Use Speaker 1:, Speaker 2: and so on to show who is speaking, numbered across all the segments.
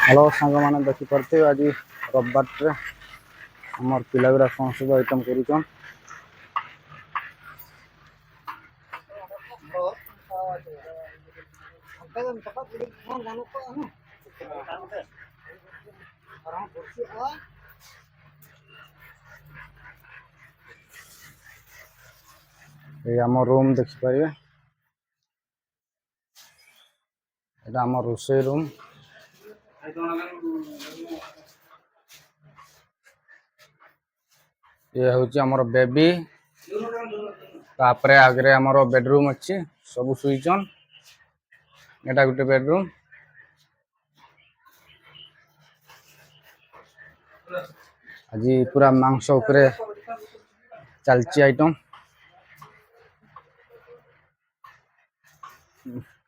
Speaker 1: Hello सांग मैंने देखिपे आज रविवार आम पिलागुरा कौन सब आइटम कर आम रूम देखिपारे एटा आम रोषे रूम ये हूँ आमर बेबी तापरे आगे आमर बेडरूम अच्छी सब सुईचन एटा गोटे बेडरूम आज पूरा मांस उपरे चलची आइटम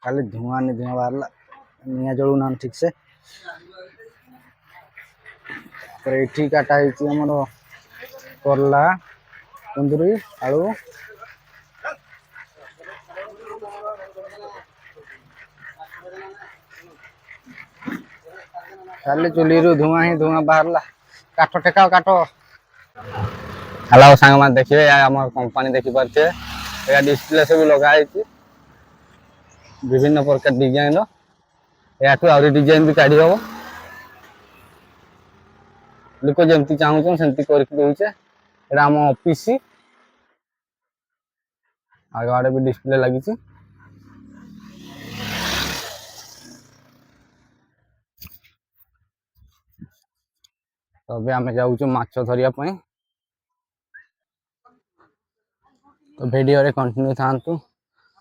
Speaker 1: खाली धुआं नहीं धुआं बाहर निया जलू ना ठीक से ये काटा आमर करला कुंदरी आलू खाली चुली रु धुआं ही धुआं बाहर काठ टेकाओ काठ। हेलो सांग मैंने देखिए आम कंपनी देखिपे या डिस्प्ले सब लगाई विभिन्न प्रकार डिजाइन या डिजाइन भी काढ़ी हम लोक जमी चाहूँ सेमती करके आम ऑफिस आगे आड़े भी डिस्प्ले लगी तबे आम जाऊँ माछ धरिया तो वीडियो रे कंटिन्यू था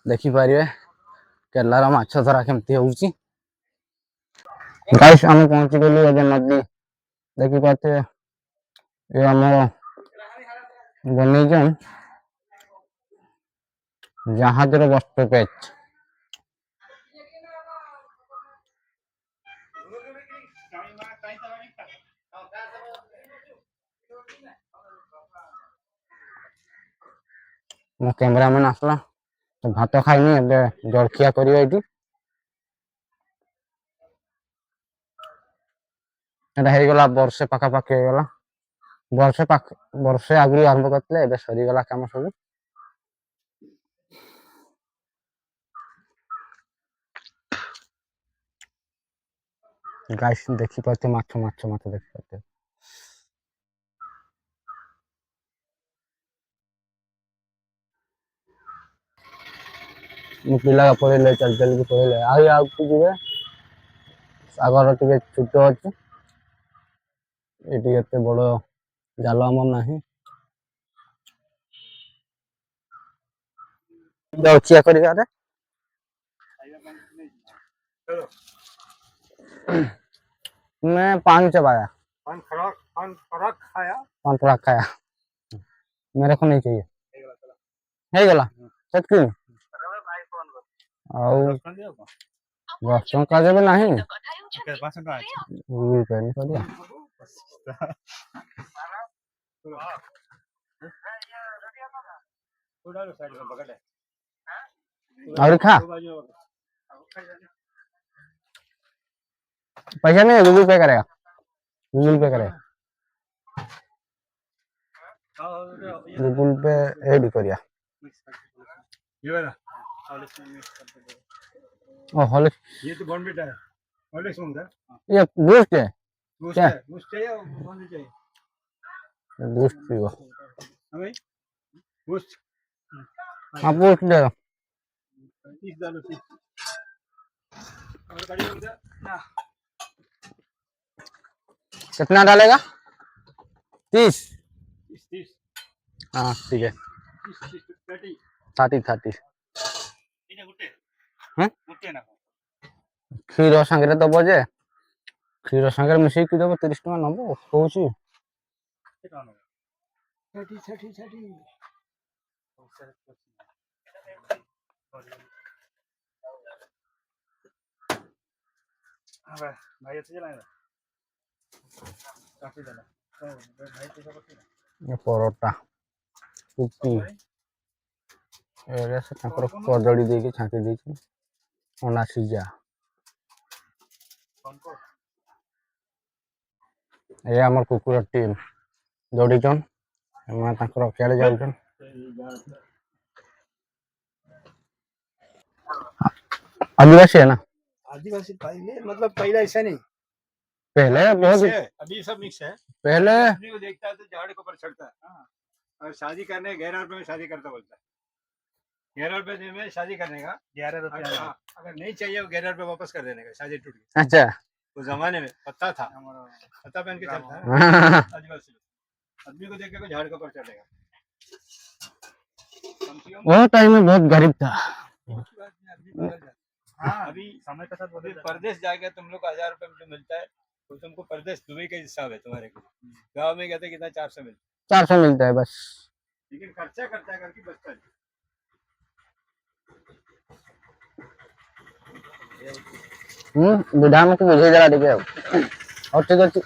Speaker 1: देखिपारे केलार माछ धरा केमती होउची गाइस आम पहुंची गलु एबे नदी देखि पाते ये आम बनईजन जहाज बस्टपेज मो कैमरामैन आसला तो भात खाइनी एबे जलखिया करियो एठी एटा हे गला वर्षे पाखा पाखी हे गला वर्षे आगु आरंभ करते एबे सरी गला काम सब गाइस देखि पाते माछ माछ माछ देखि पाते मु पिला पळेले चल चल के पळेले आ जीवे सागर टिके छुट अछि एटी एते बड़ जाल हमर नाही दौचिया करिया रे मैं पान चबाया पान फराक खाया मेरे को नहीं चाहिए है गला सच आउ 10 टका देबे नाही गूगल पे नहीं करिया और खा पैसा नहीं गूगल पे करेगा गूगल पे ऐड करिया ओ हॉलिस ये तो बॉर्नविटा है हॉलिस होता है ये बूस्ट है क्या बूस्ट चाहिए और बॉर्नविटा चाहिए बूस्ट पीओ हमें बूस्ट हां बूस्ट दे दो 30 डालो 30 और गाड़ी होता ना कितना डालेगा 30 30 हाँ ठीक है 30 क्षीर सांगे दब जे क्षीर सांगे मिसेक दब 30 टका नब कहूँ भाई परोटा कुटी से कदड़ी दे छाँटी अंडा सीझा
Speaker 2: ये आमर कुकुर टीम दौड़ीचन सियाड़े जाऊन आदिवासी है ना।
Speaker 1: आदिवासी पाएंगे मतलब पहले ऐसा नहीं,
Speaker 2: पहले
Speaker 1: मिक्स
Speaker 2: बहुत
Speaker 1: है, अभी सब मिक्स है।
Speaker 2: पहले
Speaker 1: आदमी को देखता है तो झाड़ के ऊपर चढ़ता है। हाँ। और शादी करने 11 रुपए में शादी करता बोलता है, 11 रुपए में शादी करने का 11 रुपए। हाँ, अगर नहीं चाहिए 11 रुपए वापस कर देने का, शादी टूट गई।
Speaker 2: अच्छा
Speaker 1: उस जमाने में पत्ता था, पत्ता पहन के चलता है आदिवासी लोग। आदमी को देख के झाड़ के ऊपर चढ़ेगा।
Speaker 2: वो टाइम में बहुत गरीब था।
Speaker 1: हाँ, अभी समय के साथ परदेश जाके तुम लोग को 1000 रुपए में जो मिलता है वो तुमको परदेश दुबई का हिसाब है तुम्हारे को। गाँव में कहते कितना 400 मिलता
Speaker 2: 400 मिलता है बस।
Speaker 1: है, लेकिन खर्चा करता है करके बचता है।
Speaker 2: बुढ़ा में बुझे जरा देखे और ठीक अच्छी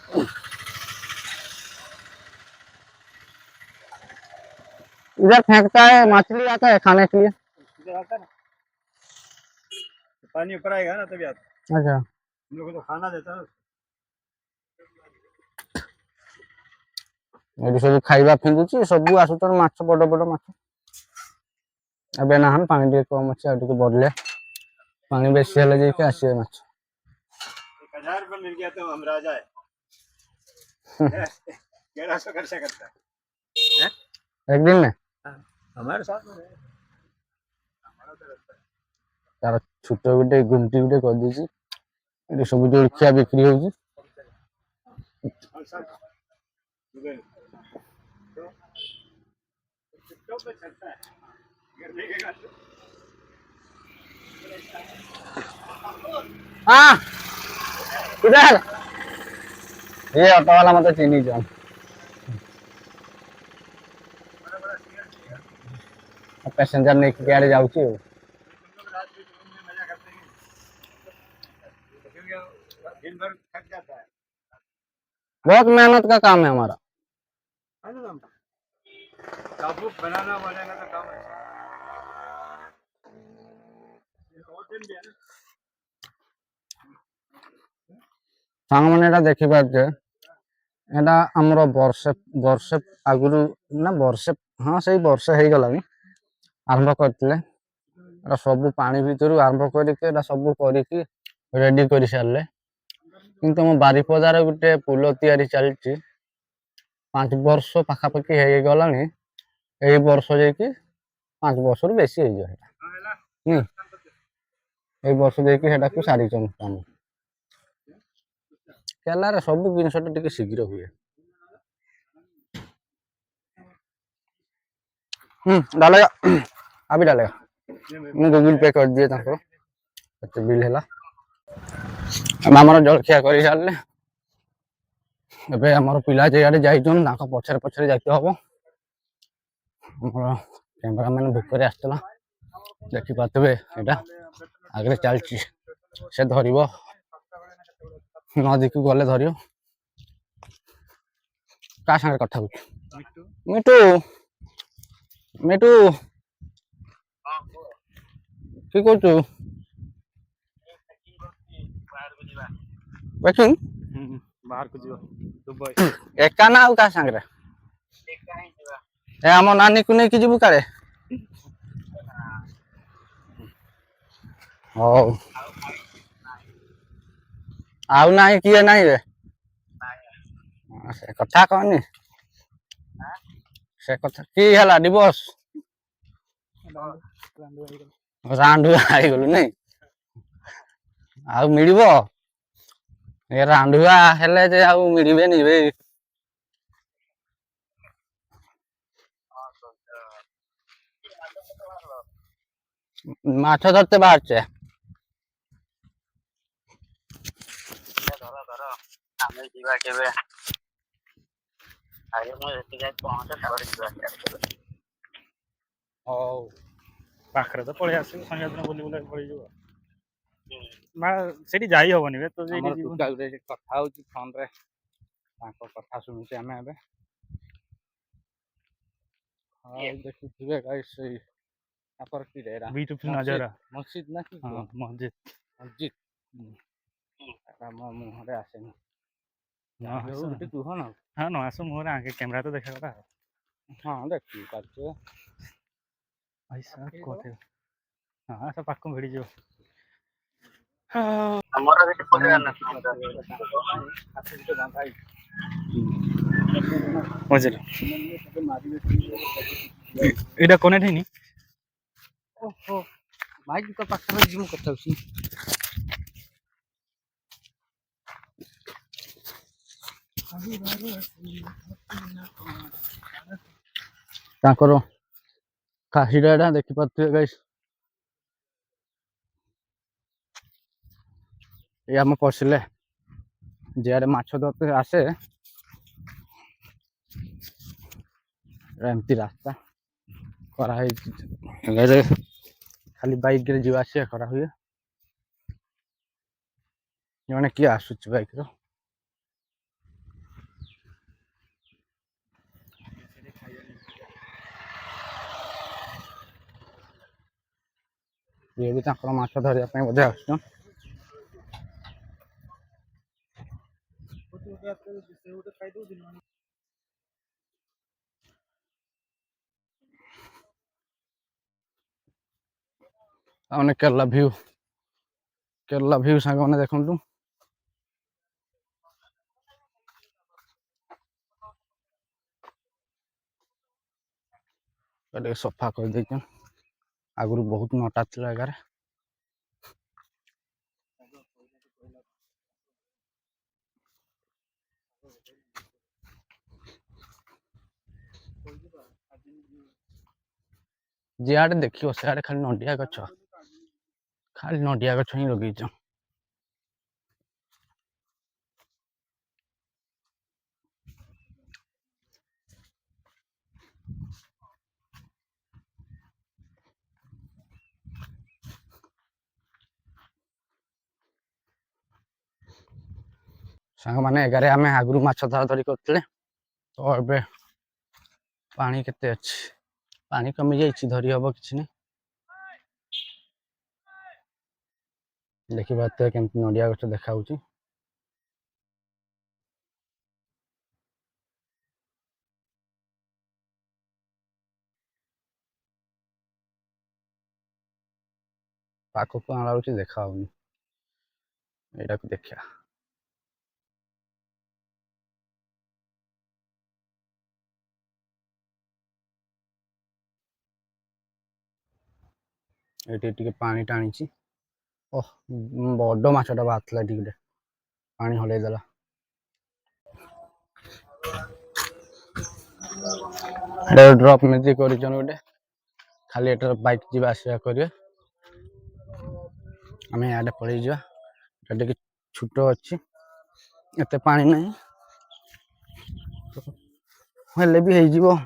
Speaker 2: इधर फेंकता है, मछली आता है खाने के लिए।
Speaker 1: इधर आता है ना, पानी ऊपर आएगा ना तभी आता है।
Speaker 2: अच्छा
Speaker 1: हम लोग को तो खाना देता है।
Speaker 2: एटी सब खाइबा फिंगुची सब आसुचन माछ बड़ बड़ माछ। अब ना हम पानी टे कम अच्छे आगे बढ़ले पानी बेसी हेले जाके आसीबे माछ।
Speaker 1: 1000 रुपए मिल गया तो हम राजा है। 1100 खर्चा करता है
Speaker 2: एक दिन में
Speaker 1: हमारे साथ में रहे। हमारा तो रहता है।
Speaker 2: तार छोट गोटे गुमटी गोटे कर देछि एटी सब जलखिया बिक्री होउची।
Speaker 1: और सब दुबई में। तो टिकटॉक पे चलता है, अगर देखेगा तो।
Speaker 2: हाँ किधर ये ऑटो वाला मत चीनी जान पैसेंजर नहीं गाड़ी जाऊची
Speaker 1: तुम लोग रात में घूमने मजा करते हैं क्योंकि दिन भर थक जाता है।
Speaker 2: बहुत मेहनत का काम है हमारा।
Speaker 1: है ना, साबुत बनाना बनाना का काम है। ये और दिन भी है ना।
Speaker 2: सांग मैंने एटा देखि पारछे एटा हमरो वर्षे वर्षे आगुरु ना वर्षे हाँ सही वर्षे हे गलानी आरंभ करथिले एटा सब पानी भीतर आरंभ करके एटा सब करके रेडी कर सारले किंतु हम बारिपदार गुटे पुल तैयारी चलछि 5 वर्ष पाखापाखि हे गलानी एई वर्ष जाके 5 वर्ष रु बेसी हे जाय नहीं एई वर्ष जाके हेटा को सारी चन काम केला रे सब जिनिस टिके शीघ्र हुए। डालेगा अभी डालेगा मैं गूगल पे कर दिए ताको एते बिल हैला हम हमर जलखिया करि सारले एबे हमर पिला जेयाडे जाइछन ताको पछरे पछरे जाइते हबो। हमर कैमरामैन बुक करे आस्तला देखि पातबे एटा आगे चलछि से धरिबो नदी को गले धरियो का संगे कथा हो मिटू मिटू की करछु पैकिंग
Speaker 1: बाहर को जीवा दुबई
Speaker 2: एका ना का संगे ए हम नानी को नहीं कि जीवु काले ओ आउ नाही किए नाही रे से कथा कहनी से कथा की हला दिवस रांडु आई गलु नहीं आउ मिलिबो ए रांडुआ हेले जे आउ मिलिबे नहीं बे माछ धरते बाहर छे ଆମେ ଯିବା କେବେ ଆରେ ମୁଁ ଏଠି ଯାଇ ପହଞ୍ଚେ ତାପରେ ଯିବା
Speaker 1: ହଉ ପାଖରେ ତ ପଳେଇ ଆସିବୁ ସଂଜ୍ଞା ଦିନ ବୁଲି ବୁଲା ପଳେଇ ଯିବ ମା ସେଠି ଯାଇ ହବନି ବେ ତ
Speaker 2: ଆମର
Speaker 1: ସେଇଠି
Speaker 2: ଟୁକା ଗୋଟେ କଥା ହଉଛି ଫୋନ ରେ ତାଙ୍କ କଥା ଶୁଣୁଛି ଆମେ ଏବେ ହଁ ଦେଖୁଥିବେ ଗାଇସ୍ ସେଇ ତାଙ୍କର କି ରେ
Speaker 1: B2 ନଜାରା
Speaker 2: ମସଜିଦ ନା କି
Speaker 1: ହଁ ମସଜିଦ
Speaker 2: ମସଜିଦ ଆମ ମୁହଁରେ ଆସେନି କୁହ ନା
Speaker 3: ହଁ ନ ଆସୁ ମୁହଁରେ ଆଗେ କ୍ୟାମେରା ତ ଦେଖା କଥା
Speaker 2: ହଁ ଦେଖି ପାରୁଛୁ
Speaker 3: କୋଉଠି ହଁ ସେ ପାଖକୁ ଭିଡ଼ିଯିବ ବୁଝିଲ ଏଇଟା କନେକ୍ଟ ହେଇନି
Speaker 2: ଓହୋ ମାଇକ୍ ତ ପାଖରେ ଯିବୁ କଥା ହଉଛି ତାଙ୍କର କାହିଁଟା ଏଟା ଦେଖିପାରୁଥିବେ ଗାଇସ୍ ଏ ଆମ ପଶିଲେ ଯିଆଡେ ମାଛ ଧରତେ ଆସେ ଏମିତି ରାସ୍ତା କରାହେଇଛି ଖାଲି ବାଇକରେ ଯିବା ଆସିବା କରା ହୁଏ ଜଣେ କିଏ ଆସୁଛି ବାଇକର ଇଏ ବି ତାଙ୍କର ମାଛ ଧରିବା ପାଇଁ ବୋଧେ ଆସୁଛନ୍ତି ତାମାନେ କେରଲା ଭିଉ ସାଙ୍ଗମାନେ ଦେଖନ୍ତୁ ଟିକେ ସଫା କରିଦେଇଛ ଆଗରୁ ବହୁତ ନଟା ଥିଲା ଏଗାରେ ଯିଆଡେ ଦେଖିବ ସିଆଡେ ଖାଲି ନଡିଆ ଗଛ ହିଁ ଲଗେଇଛ ସାଙ୍ଗମାନେ ଏଗାରେ ଆମେ ଆଗରୁ ମାଛ ଧରା ଧରି କରୁଥିଲେ ତ ଏବେ ପାଣି କେତେ ଅଛି ପାଣି କମି ଯାଇଛି ଧରି ହବ କିଛି ନାହିଁ ଦେଖିପାରୁଥିବେ କେମିତି ନଡିଆ ଗଛ ଦେଖା ହଉଛି ପାଖକୁ ଆଣିଲା ବେଳକୁ ଦେଖା ହଉନି ଏଇଟାକୁ ଦେଖିବା ଏଇଠି ଟିକେ ପାଣି ଟାଣିଛି ଓହ ବଡ ମାଛଟା ବାହାରିଥିଲା ଏଠି ଗୋଟେ ପାଣି ହଲେଇ ଦେଲା ଡ୍ରପ୍ ମେଜି କରିଛନ୍ତି ଗୋଟେ ଖାଲି ଏଟାର ବାଇକ୍ ଯିବା ଆସିବା କରିବେ ଆମେ ଇଆଡ଼େ ପଳେଇ ଯିବା ଏଟା ଟିକେ ଛୋଟ ଅଛି ଏତେ ପାଣି ନାହିଁ ହେଲେ ବି ହେଇଯିବ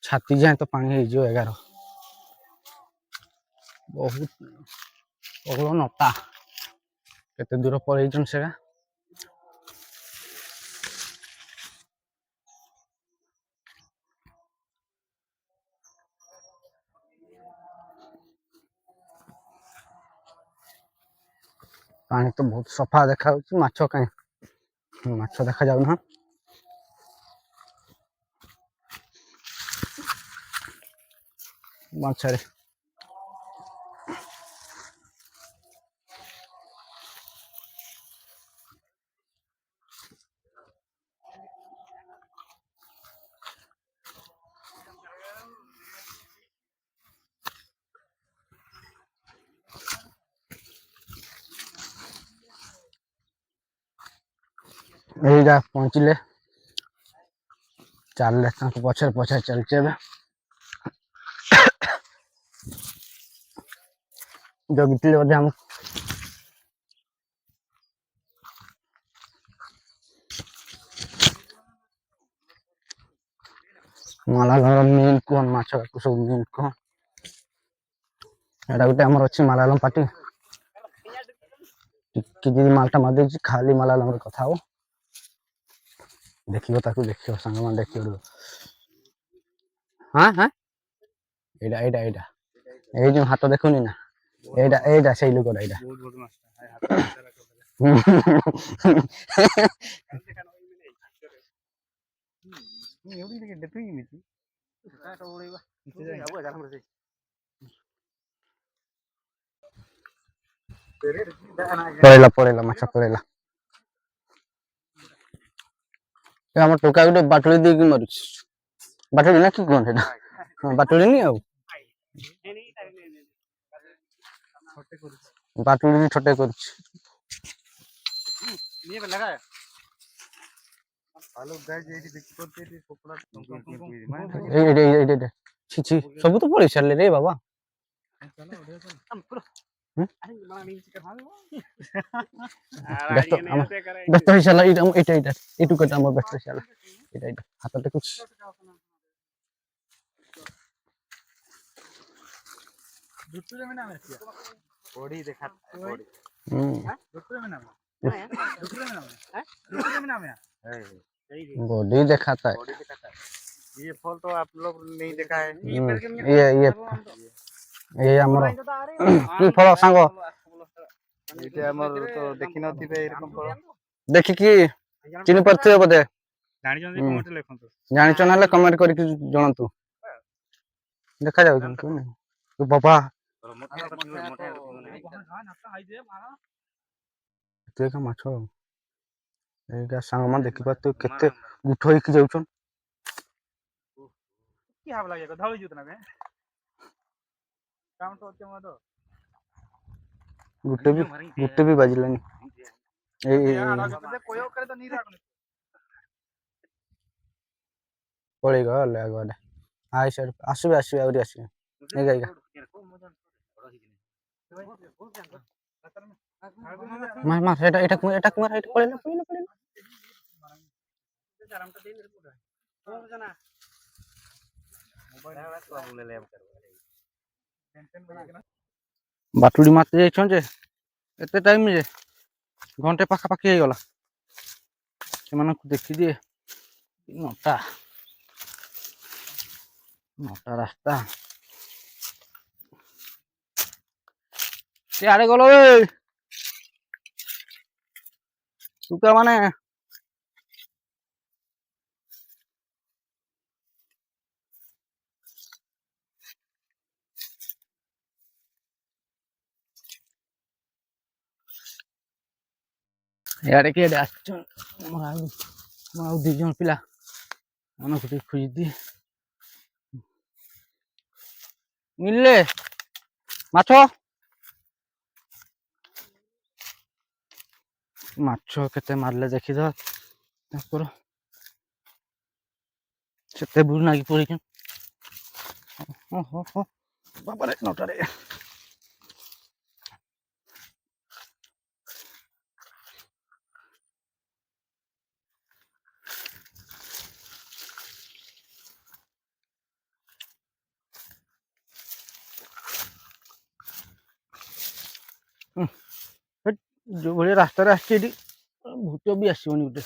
Speaker 2: ଛାତି ଯାଏଁ ତ ପାଣି ହେଇଯିବ ଏଗାର ବହୁତ ନଟା କେତେ ଦୂର ପଳେଇଛନ୍ତି ସେଟା ପାଣି ତ ବହୁତ ସଫା ଦେଖା ଯାଉଛି ମାଛ କାହିଁ ମାଛ ଦେଖା ଯାଉନାହାନ୍ତି ମାଛରେ ଏଇଟା ପହଞ୍ଚିଲେ ଚାଲିଲେ ତାଙ୍କୁ ପଛରେ ଚାଲିଛି ଏବେ ଜଗିଥିଲେ ବୋଧେ ଆମକୁ ମାଲାଗର ମିଲ୍ କୁହନ ମାଛ ସବୁ ମିଲ୍ କୁହ ଏଇଟା ଗୋଟେ ଆମର ଅଛି ମାଲାୟାଲମ ପାର୍ଟି ଟିକେ ଯଦି ମାଲଟା ମାରିଦେଇଛି ଖାଲି ମାଲାୟାଲମରେ କଥା ହବ ଦେଖିବ ତାକୁ ଦେଖିବ ସାଙ୍ଗମାନେ ଦେଖିବ ହଁ ଏଇଟା ଏଇ ଯୋଉ ହାତ ଦେଖୁନି ନା এইটা সেই লোকটা এইটা
Speaker 3: বহুত বড় মাছটা হাতে হাতে রাখো এউড়ি দিকে দেখি নিছি এটা ওড়িবা নিচে যাই আবু জাল করে
Speaker 2: পড়েলা মাছ পড়েলা আমার টোকা গুলো বাটুলি দিয়ে মারুছি বাটুলি না কি কোন সেটা বাটুলি নি ଆଉ বাটুলি নি ছোটে করছি
Speaker 3: নিয়ে লাগা ভালো গাইজ এইটি দেখি করতে এটি পপুলার
Speaker 2: এই ছি ছি ସବୁ তো পড়ে সারলে রে বাবা ব্যস্ত হয়ে শালা এটা এইটুকুটা আমার ব্যস্ত হয়ে শালা এটা হাতটা কুছ
Speaker 3: বডি দেখা বডি
Speaker 2: बॉडी दिखाता है
Speaker 3: ये फल तो आप लोग नहीं देखा है
Speaker 2: ये हमरो की फल सांग
Speaker 3: এটা আমার তো দেখি নথিবে এরকম ফল
Speaker 2: দেখি কি চিনি পারছিস বদে
Speaker 3: জানিছন্তি কমেন্ট লেখন্তু
Speaker 2: জানিছ নালে কমেন্ট করি কি জଣାନ୍ତୁ দেখা যাଉ କିନ୍ତୁ ତୁ ବାବା ଏତେ ମାଛ ଏଇଟା ସାଙ୍ଗମାନେ ଦେଖିପାରୁଥିବେ କେତେ ଗୁଠ ହେଇକି ଯାଉଛନ୍
Speaker 3: কি হাব লাগে ধଳି জুত না বে কাম তো হচ্ছে মতো
Speaker 2: ଗୋଟେ ବି ବାଜିଲାନି ଏଇ
Speaker 3: କୋୟ करे ତ ନି ରାখନି
Speaker 2: ପଳେଇ ଗଲେ ଆଗରେ ଆଇ ସାର୍ ଆସିବେ ଆହୁରି ଆସିବେ ଏଇଗା ମାର ଏଟା କୁମାର ଏଟା ପଳେଇଲା ବାଟୁଡି ମାତି ଯାଇଛନ୍ ଯେ ଏତେ ଟାଇମ ଯେ ଘଣ୍ଟେ ପାଖାପାଖି ହେଇଗଲା ସେମାନଙ୍କୁ ଦେଖିଦିଏ ନଟା ରାସ୍ତା ସିଆଡେ ଗଲ ଟୁକା ମାନେ ଇଆଡେ କିଏ ଆସିଛନ୍ ମୋର ଆଉ ଦି ଜଣ ପିଲା ମାନଙ୍କୁ ଟିକେ ଖୋଜିଦିଏ ମିଳିଲେ ମାଛ କେତେ ମାରିଲେ ଦେଖିଦ ତାଙ୍କର ସେତେ ବୁଢ ନାଗି ପଡିଛନ୍ ବାବାରେ ନଟାରେ ଯୋଉ ଭଳି ରାସ୍ତାରେ ଆସିଛି ଏଠି ଭୂତ ବି ଆସିବନି ଗୋଟେ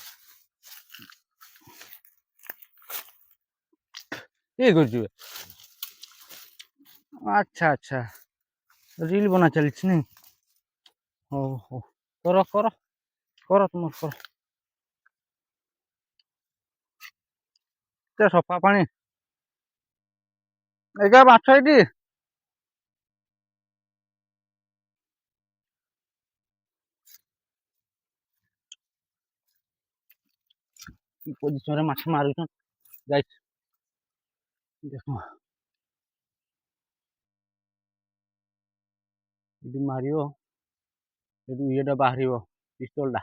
Speaker 2: ଇଏ କରୁଛୁ ଆଚ୍ଛା ଆଚ୍ଛା ରିଲ ବନା ଚାଲିଛି ନାଇଁ ହଉ ହଉ କର ତୁମର କର ସଫା ପାଣି ଏଗା ମାଛ ଏଇଠି କି ପୋଜିସନରେ ମାଛ ମାରୁଛନ୍ ଗାଇସ୍ ଦେଖ ଏଠି ମାରିବ ଏଠୁ ଇଏଟା ବାହାରିବ ପିସ୍ତଲଟା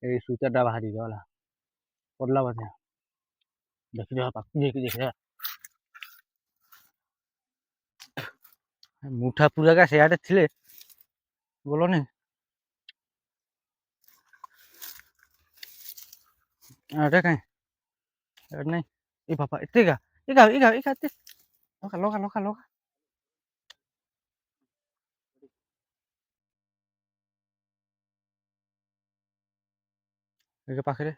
Speaker 2: ଏଇ ସୂତାଟା ବାହାରିଗଲା ପଡିଲା ବୋଧେ ଦେଖିଦେବା ପାଖକୁ ଯାଇକି ଦେଖିଦେବା ମୁଠା ପୁରାକା ସେଆଡେ ଥିଲେ ଗଲନି ଏଟା କାଇଁ ଏଟା ନାଇଁ ଏ ବାପା ଏତେ ଏଗା ଏତେ ଲଗା ଏ ପାଖରେ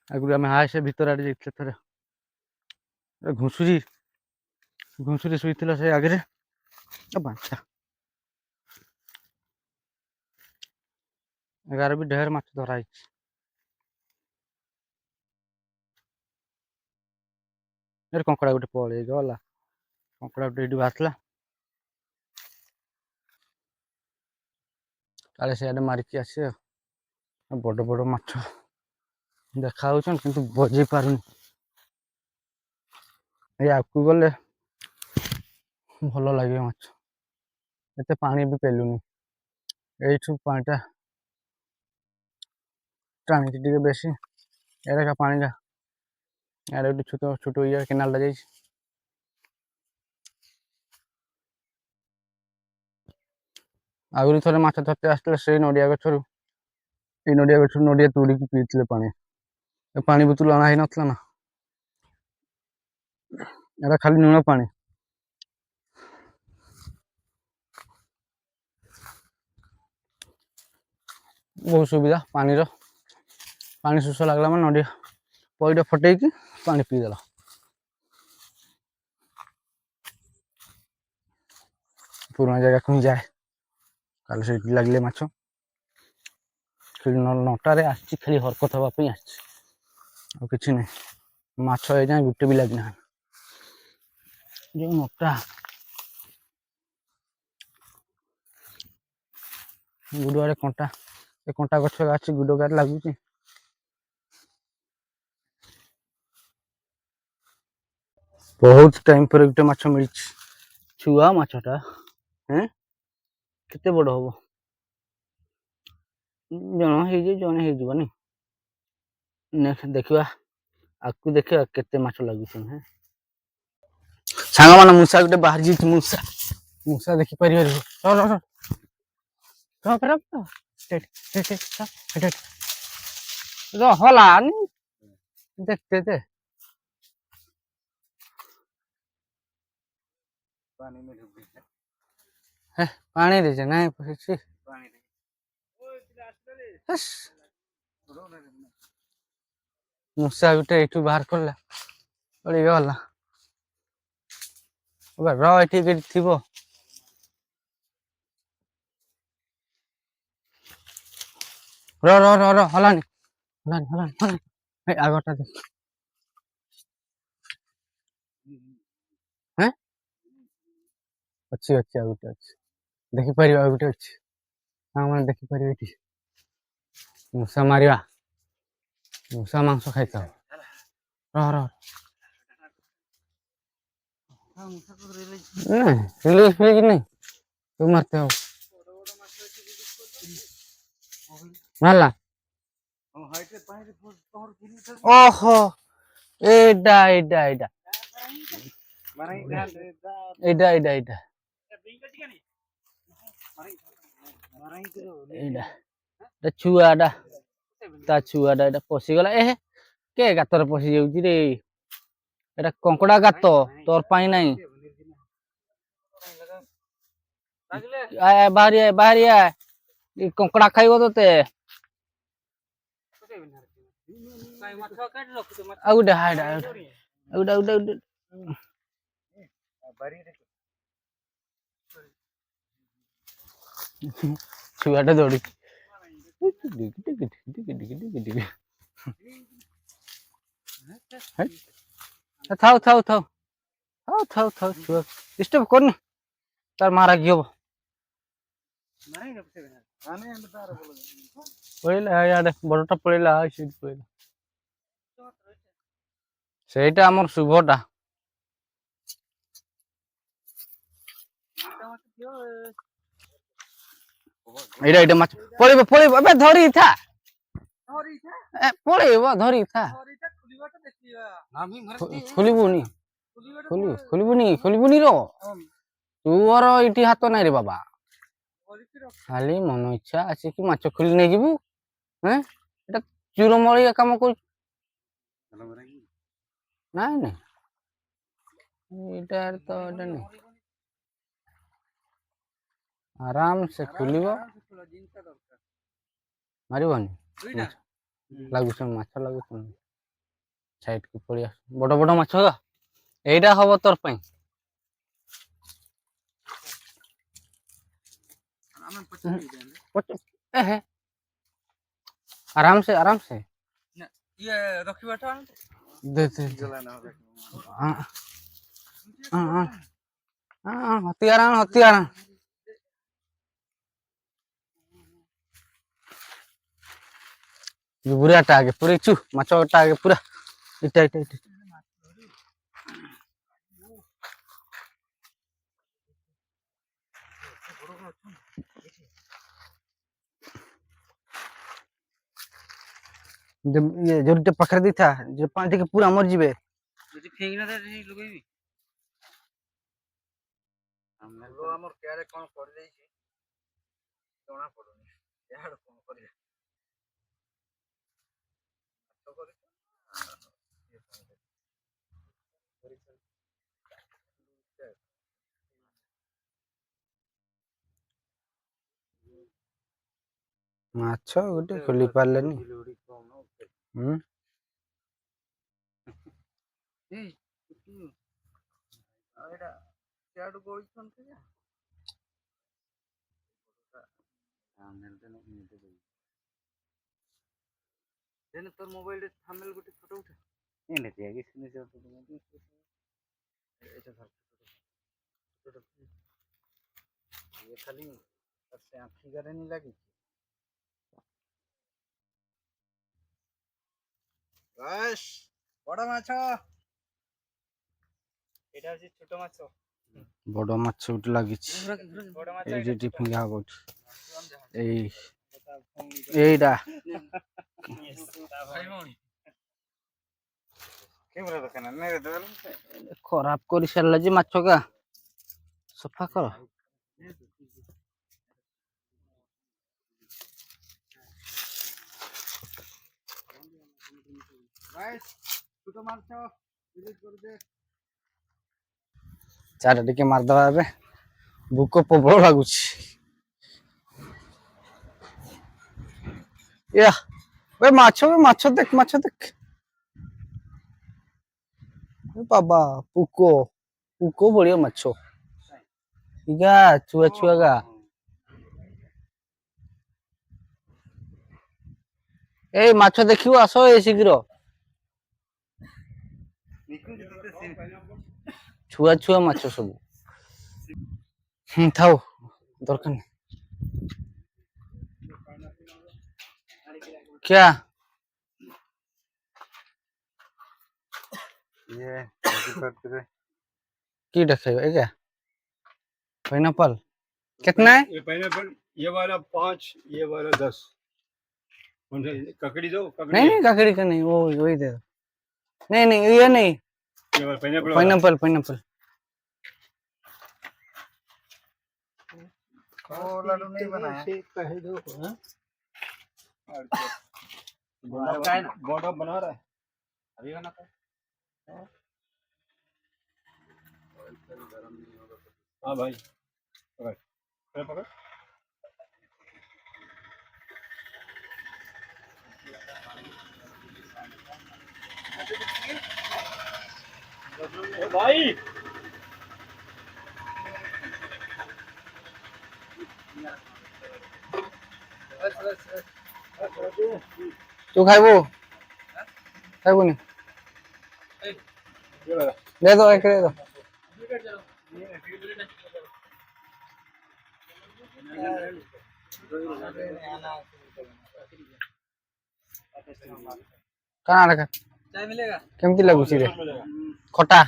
Speaker 2: ଆଗରୁ ଆମେ ସେ ଭିତର ଆଡ଼େ ଯାଇଥିଲେ ଥରେ ଘୁଷୁରୀ ଶୋଇଥିଲା ସେ ଆଗରେ ବାଞ୍ଚା ଏଗାର ବି ଢେର ମାଛ ଧରା ହେଇଛି। କଙ୍କଡ଼ା ଗୋଟେ ପଳେଇ ଗଲା କଙ୍କଡ଼ା ଗୋଟେ ଏଇଠି ବାହାରିଥିଲା କାଳେ ସିଆଡ଼େ ମାରିକି ଆସିବ। ବଡ଼ ବଡ଼ ମାଛ ଦେଖା ହଉଛନ୍ତି କିନ୍ତୁ ବଜେଇ ପାରୁନି। ଏଇ ଆଗକୁ ଗଲେ ଭଲ ଲାଗିବ ମାଛ। ଏତେ ପାଣି ବି ପେଲୁନି ଏଇଠୁ ପାଣିଟା ଟାଣିଛି ଟିକେ ବେଶୀ ଏଇଟା ପାଣିଟା ଆଡ଼େ ଗୋଟେ ଛୋଟ ଇଏ କେନାଲଟା ଯାଇଛି। ଆଗରୁ ଥରେ ମାଛ ଧରତେ ଆସିଥିଲେ ସେଇ ନଡ଼ିଆ ଗଛରୁ ଏଇ ନଡ଼ିଆ ଗଛରୁ ନଡ଼ିଆ ତୋଳିକି ପିଇଥିଲେ ପାଣି। ପାଣି ବୋତଲ ଅଣା ହେଇନଥିଲା ନା ଏଟା ଖାଲି ଲୁଣ ପାଣି। ବହୁତ ସୁବିଧା ପାଣିର। ପାଣି ଶୋଷ ଲାଗିଲା ମାନେ ନଡ଼ିଆ ପଇଡ଼ ଫଟେଇକି ପାଣି ପିଇଦେଲା। ପୁରୁଣା ଜାଗାକୁ ହିଁ ଯାଏ କାଲି ସେଇଠି ଲାଗିଲେ ମାଛ। ନଟାରେ ଆସିଛି ଖାଲି ହରକତ ହେବା ପାଇଁ ଆସିଛି ଆଉ କିଛି ନାହିଁ। ମାଛ ଏଇଯାଏଁ ଗୋଟେ ବି ଲାଗିନାହାନ୍ତି। ଯେଉଁ ନଟା ଗୁଡ଼ୁଆରେ କଣ୍ଟା ଏ କଣ୍ଟା ଗଛ ଅଛି ଗୁଡ଼ଗାରେ ଲାଗୁଛି। ବହୁତ ଟାଇମ ପରେ ଗୋଟେ ମାଛ ମିଳିଛି ଛୁଆ ମାଛଟା କେତେ ବଡ଼ ହବ ଜଣେ ହେଇଯିବନି। ଦେଖିବା ଆଗକୁ ଦେଖିବା କେତେ ମାଛ ଲାଗୁଛି। ସାଙ୍ଗମାନେ ମୂଷା ଗୋଟେ ବାହାରି ଯାଇଛି। ମୂଷା ଦେଖିପାରିବ ହଲାନି देखते थे
Speaker 3: पानी में डूब गया
Speaker 2: पानी दे नहीं पहुंची
Speaker 3: पानी में
Speaker 2: मूसा गुटे एठू बाहर करला पड़ी गला र एठी थिबो र र र र हलानी हलानी हलानी हलानी ए आगटा देख हैं अच्छी अच्छी आगटे अच्छी देखि परिबा आगटे अच्छी हां माने देखि परिबे एठी मूसा मारिया मूसा मांस खाइता र र रिलीज हुए कि नहीं तुम मारते हो मारला ओहो एडा एडा एडा एडा एडा एडा एडा छुआडा ता छुआडा एडा पसी गला ए के गातर पसी जाउची रे एडा कंकड़ा गात तोर पाई नाही बाहरिया ई कंकड़ा खाइबो तोते आउडा हाडा आउडा आउडा आउडा छुआटा दौड़ी थाउ थाउ थाउ थाउ थाउ थाउ छुआ डिस्टर्ब करनी तार मारा की हबो पळेला याडे बडटा पळेला सीट पळेला सेटा हमर शुभटा एडा एडा माछ पळेबो पळेबो अबे धरी था ए पळेबो धरी था खुलिबुनी खुलिबुनी रो तुवर इटी हाथ नाही रे बाबा खाली मन इच्छा आसी कि माछ खुली नै जिवु हैं एटा चुरमळी काम कर নাই নাই एटा तो एटा नहीं आराम से खुलिबो मारिबनी लागुछ माछ लागुछ ସାଇଡ୍ କୁ ପଳେଇ ଆସ ବଡ଼ ବଡ଼ ମାଛ ଗା ଏଇଟା ହବ ତୋର ପାଇଁ
Speaker 3: ଆମେ ପଚାରି ଦେଲେ
Speaker 2: ଏହେ ଆରାମ ସେ
Speaker 3: ନା ଇଏ ରଖିବାଟା
Speaker 2: ଦେ ଦେ
Speaker 3: ଗଲା ନା
Speaker 2: ହତିଆର ବୁଢାଟା ଆଗେ ପୁରେଇଛୁ ମାଛଟା ଆଗେ ପୁରା ଇଟା ଇଏ ଜରିଟେ ପାଖରେ ଦେଇଥା ଯେ ପାଣି ଟିକେ ପୁରା ମରିଯିବେ
Speaker 3: ଯଦି ଫିଙ୍ଗିନା ଦେ ଲଗେଇବି ଆମର କ୍ୟାରେ କଣ କରିଦେଇଛି ଜଣା ପଡୁନି ଇଆଡେ କଣ କରିବା
Speaker 2: ମାଛ ଗୋଟେ ଖୋଲି ପାରିଲେନି
Speaker 3: ଏଇଟା ସିଆଡୁ ବଇଛନ୍ତି ଯେ ତୋର ମୋବାଇଲରେ ଥାମ୍ବନେଲ ଗୋଟେ ଫଟୋ ଉଠା ଏମିତି ଆଗେ ये खाली से आँखी करे नहीं लगी बस बड़ा माछ এটা হচ্ছে ছোট মাছ
Speaker 2: বড় মাছ উঠে লাগিছে
Speaker 3: বড় মাছ
Speaker 2: এই যে ফিঙ্গা হব এই এইটা
Speaker 3: ক্যামেরা দোকান মেরে দেবেন
Speaker 2: ଖରାପ କରି ସାରିଲା ଯେ ମାଛ ଗା ସଫା କର
Speaker 3: बस ছোট মাছ রিলিজ করে দে
Speaker 2: ଚାର ଟିକେ ମାରିଦବା ଏବେ ଭୋକ ପ୍ରବଳ ଲାଗୁଛି ଏ ମାଛ ଦେଖ ବାବା ପୁକ ବଢିଆ ମାଛ ଇଗା ଛୁଆ ଗା ଏଇ ମାଛ ଦେଖିବ ଆସ ଏ ଶୀଘ୍ର ଛୁଆ ମାଛ ସବୁ ଥାଉ ଦରକାର ନାହିଁ क्या
Speaker 3: ये
Speaker 2: की देखेगा क्या पाइनएप्पल कितना है
Speaker 1: ये पाइनएप्पल ये वाला 5 ये वाला 10 कौन सा ककड़ी दो ककड़ी
Speaker 2: नहीं ककड़ी का नहीं वो वही दे दो नहीं ये नहीं
Speaker 1: ये वाला पाइनएप्पल
Speaker 2: पाइनएप्पल
Speaker 3: वो लड्डू नहीं बनाया
Speaker 1: कहे दो हां
Speaker 3: बड़ा बना रहा है अभी बनाता है
Speaker 1: हाँ भाई पकड़ पकड़ भाई
Speaker 2: तू खाइबो नहीं दे दो एक दे दो कहाँ रखा
Speaker 3: चाय मिलेगा
Speaker 2: केमती लगुची रे खटा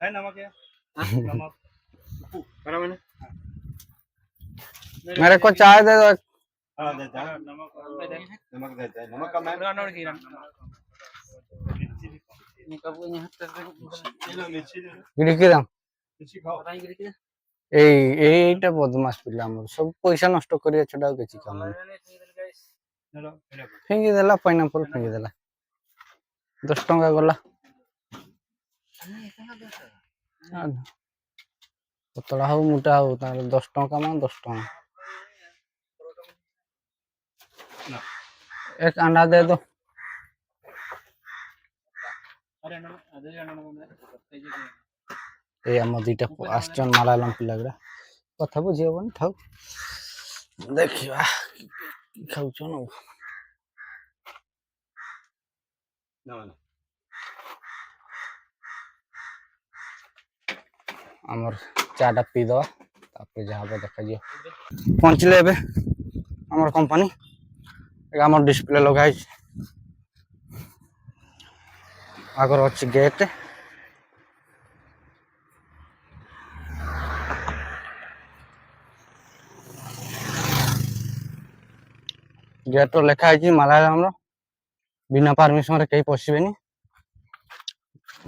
Speaker 1: है नमक है नमक करा मैंने
Speaker 2: मेरे को चाय दे दो
Speaker 1: हाँ देता है नमक देता है नमक कम है
Speaker 2: गिड़की दाम
Speaker 1: मिर्ची खाओ
Speaker 2: এইটা বদমাস পিলা আমার সব পয়সা নষ্ট করিয়া ছড়া কিছু কাম নাই ফিঙ্গি দেলা পাইনাপল ফিঙ্গি দেলা 10 টଙ୍କା গলা ପତଳା ହଉ ମୋଟା ହଉ ତାର 10 ଟଙ୍କା ମାନେ 10 ଟଙ୍କା। एक अंडा दे दो। ए हम दुईटा आसचन मालायालम पिला गुड़ा कथा बुझी हेबनी थाउ देखिबा खाउछन। आमर चाटा पी दवा तापर जहाँ पे देखा जी पहुँचले एबे आमर कंपनी आमर डिस्प्ले लगाई आगर अच्छी गेट गेट लेखा है मालायालम बिना परमिशन रे कहीं पशिबेनी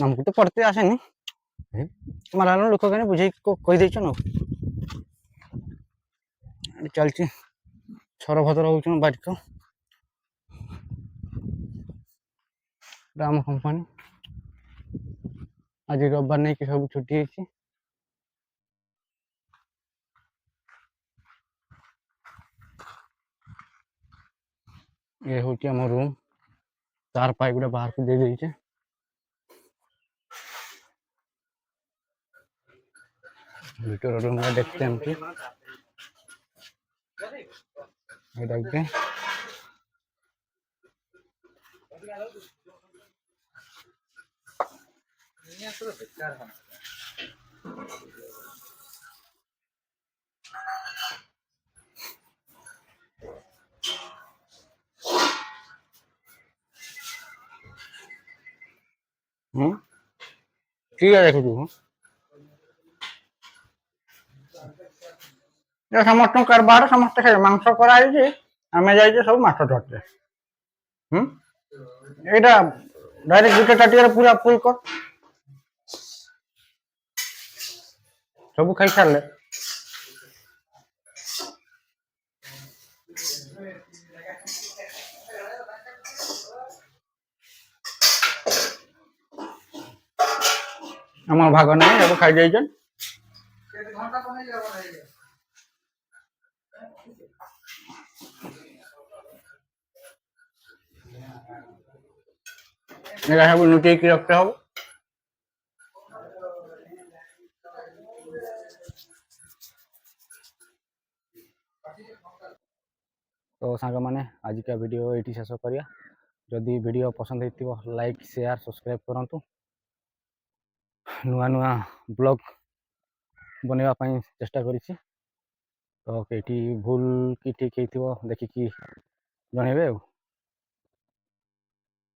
Speaker 2: हमको तो पढ़ते आसेनी मालायालम लोक कहीं बुझे कही देछन चलची छरभद्र होउछन बाइक राम कंपनी आज रविवार नहीं कि सब छुट्टी है। ये हूँ आम रूम तार पाइप गुड़ा बाहर को दे देचे भीतर रूम में देखते हैं देखते ठीक है देखो समस्त कारबार समस्त खाए मांस कराई आम जाइए सब माछ धरते यहाँ डायरेक्ट गुटे टाटिया पूरा फुल कर सब खाई सारे आम भाग नहीं सब खाई जाइए सब लुटे की रखते हो तो सांग मैंने आज का वीडियो ये शेष करिया जदि वीडियो पसंद हो लाइक शेयर सब्सक्राइब करूँ नुआ नुआ ब्लॉग बनवाई चेष्टा करी तो कहीं भूल कि ठीक हो देखिकी जनइबे।